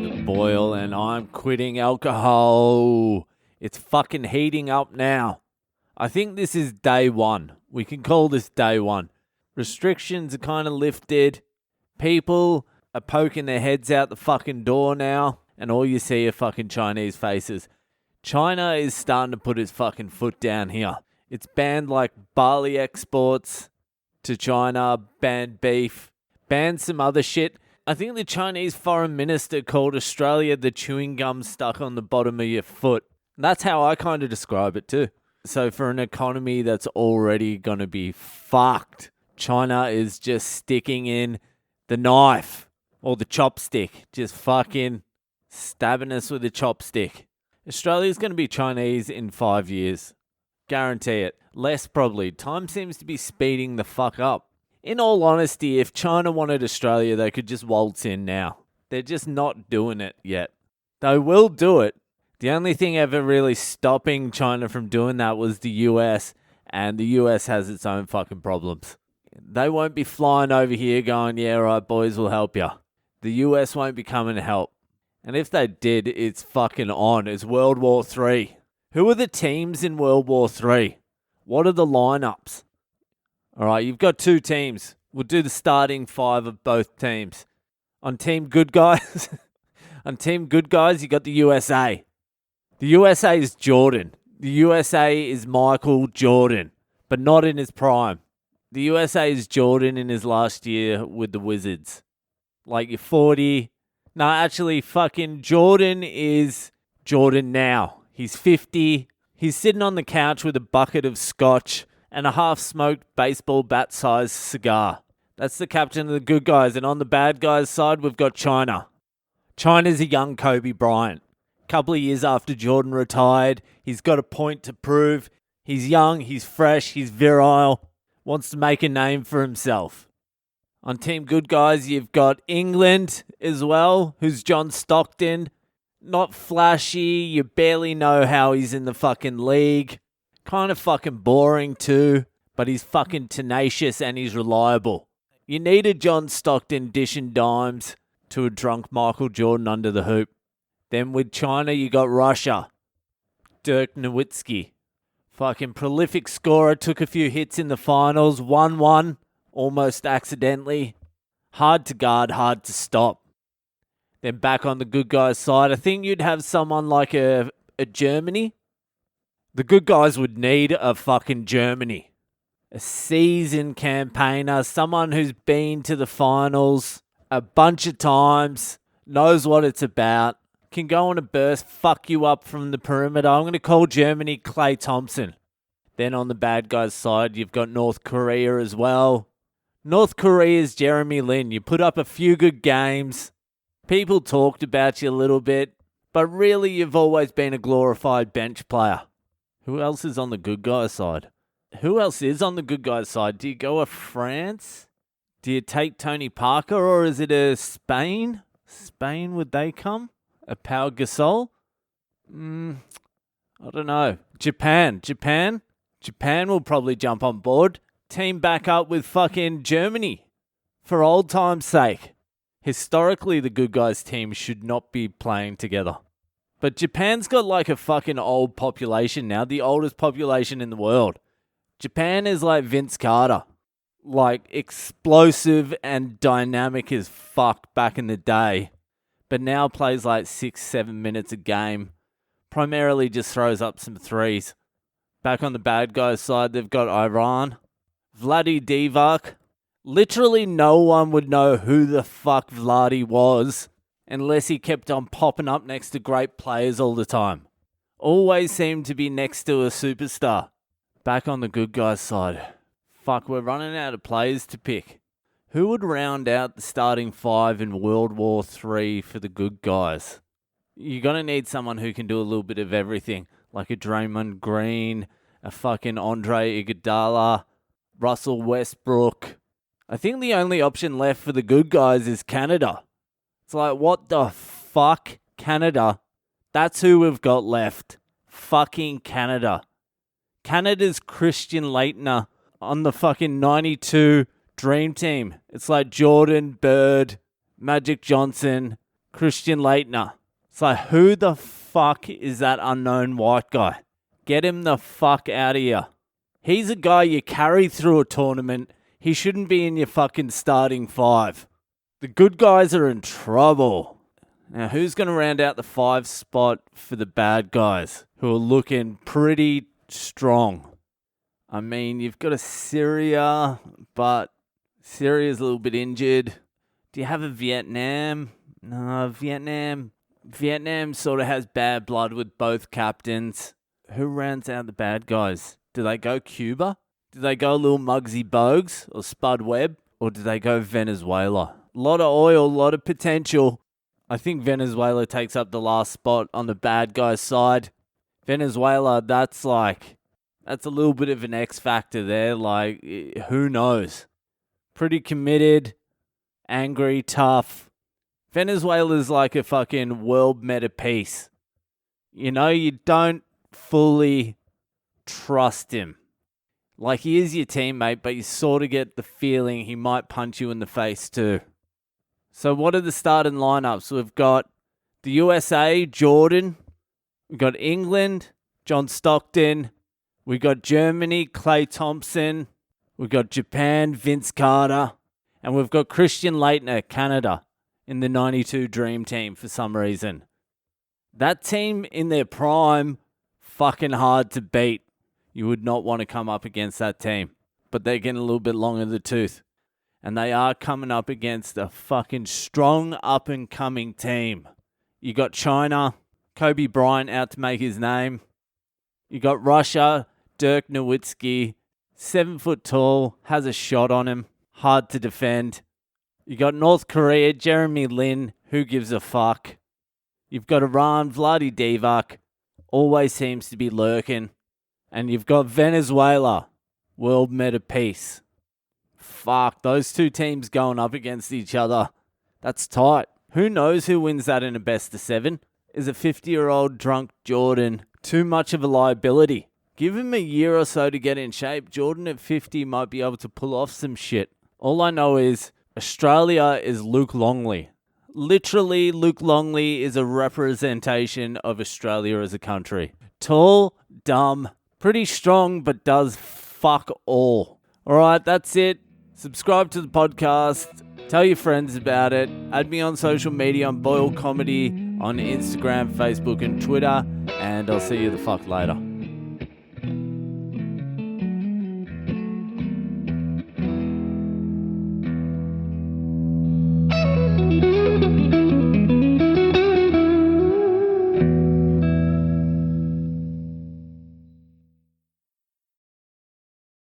David Boyle, and I'm quitting alcohol. It's fucking heating up now. I think this is day one. We can call this day one. Restrictions are kind of lifted. People are poking their heads out the fucking door now, and all you see are fucking Chinese faces. China is starting to put its fucking foot down here. It's banned like barley exports to China, banned beef, banned some other shit. I think the Chinese foreign minister called Australia the chewing gum stuck on the bottom of your foot. That's how I kind of describe it too. So for an economy that's already going to be fucked, China is just sticking in the knife or the chopstick, just fucking stabbing us with a chopstick. Australia's going to be Chinese in 5 years. Guarantee it. Less probably. Time seems to be speeding the fuck up. In all honesty, if China wanted Australia, they could just waltz in now. They're just not doing it yet. They will do it. The only thing ever really stopping China from doing that was the US, and the US has its own fucking problems. They won't be flying over here going, yeah, right, boys, we'll help you. The US won't be coming to help. And if they did, it's fucking on. It's World War III. Who are the teams in World War III? What are the lineups? All right, you've got two teams. We'll do the starting five of both teams. On Team Good Guys, you got the USA. The USA is Jordan. The USA is Michael Jordan, but not in his prime. The USA is Jordan in his last year with the Wizards. Like you're 40. No, actually, fucking Jordan is Jordan now. He's 50. He's sitting on the couch with a bucket of scotch and a half-smoked baseball bat-sized cigar. That's the captain of the good guys. And on the bad guys' side, we've got China. China's a young Kobe Bryant. Couple of years after Jordan retired, he's got a point to prove. He's young, he's fresh, he's virile, wants to make a name for himself. On Team Good Guys, you've got England as well, who's John Stockton. Not flashy, you barely know how he's in the fucking league. Kind of fucking boring too, but he's fucking tenacious and he's reliable. You need a John Stockton dishing dimes to a drunk Michael Jordan under the hoop. Then with China, you got Russia. Dirk Nowitzki. Fucking prolific scorer, took a few hits in the finals, won one, almost accidentally. Hard to guard, hard to stop. Then back on the good guys' side, I think you'd have someone like a Germany. The good guys would need a fucking Germany. A seasoned campaigner, someone who's been to the finals a bunch of times, knows what it's about, can go on a burst, fuck you up from the perimeter. I'm going to call Germany Klay Thompson. Then on the bad guys' side, you've got North Korea as well. North Korea's Jeremy Lin. You put up a few good games. People talked about you a little bit, but really you've always been a glorified bench player. Who else is on the good guys' side? Do you go with France? Do you take Tony Parker, or is it a Spain? Spain, would they come? A Pau Gasol? I don't know. Japan will probably jump on board. Team back up with fucking Germany. For old time's sake. Historically, the good guys team should not be playing together. But Japan's got like a fucking old population now. The oldest population in the world. Japan is like Vince Carter. Like explosive and dynamic as fuck back in the day. But now plays like 6-7 minutes a game. Primarily just throws up some threes. Back on the bad guys' side, they've got Iran. Vladi Divac. Literally no one would know who the fuck Vladi was unless he kept on popping up next to great players all the time. Always seemed to be next to a superstar. Back on the good guys' side. Fuck, we're running out of players to pick. Who would round out the starting five in World War III for the good guys? You're going to need someone who can do a little bit of everything. Like a Draymond Green, a fucking Andre Iguodala, Russell Westbrook. I think the only option left for the good guys is Canada. It's like, what the fuck? Canada? That's who we've got left. Fucking Canada. Canada's Christian Laettner on the fucking 92 Dream Team. It's like Jordan, Bird, Magic Johnson, Christian Leitner. It's like, who the fuck is that unknown white guy? Get him the fuck out of here. He's a guy you carry through a tournament. He shouldn't be in your fucking starting 5. The good guys are in trouble. Now, who's going to round out the 5 spot for the bad guys who are looking pretty strong? I mean, you've got a Syria, but Syria's a little bit injured. Do you have a Vietnam? No, Vietnam sort of has bad blood with both captains. Who rounds out the bad guys? Do they go Cuba? Do they go little Muggsy Bogues or Spud Webb? Or do they go Venezuela? A lot of oil, a lot of potential. I think Venezuela takes up the last spot on the bad guys' side. Venezuela, that's a little bit of an X factor there. Like, who knows? Pretty committed, angry, tough. Venezuela's like a fucking world meta piece. You know, you don't fully trust him. Like, he is your teammate, but you sort of get the feeling he might punch you in the face too. So what are the starting lineups? We've got the USA, Jordan. We've got England, John Stockton. We've got Germany, Klay Thompson. We've got Japan, Vince Carter. And we've got Christian Leitner, Canada, in the 92 Dream Team for some reason. That team in their prime, fucking hard to beat. You would not want to come up against that team. But they're getting a little bit long in the tooth. And they are coming up against a fucking strong up-and-coming team. You got China, Kobe Bryant out to make his name. You got Russia, Dirk Nowitzki, 7 foot tall, has a shot on him, hard to defend. You got North Korea, Jeremy Lin, who gives a fuck. You've got Iran, Vlade Divac, always seems to be lurking. And you've got Venezuela, world meta peace. Fuck, those two teams going up against each other. That's tight. Who knows who wins that in a best of 7? Is a 50-year-old drunk Jordan too much of a liability? Give him a year or so to get in shape. Jordan at 50 might be able to pull off some shit. All I know is Australia is Luke Longley. Literally, Luke Longley is a representation of Australia as a country. Tall, dumb, pretty strong, but does fuck all. All right, that's it. Subscribe to the podcast. Tell your friends about it. Add me on social media on Boyle Comedy on Instagram, Facebook, and Twitter. And I'll see you the fuck later.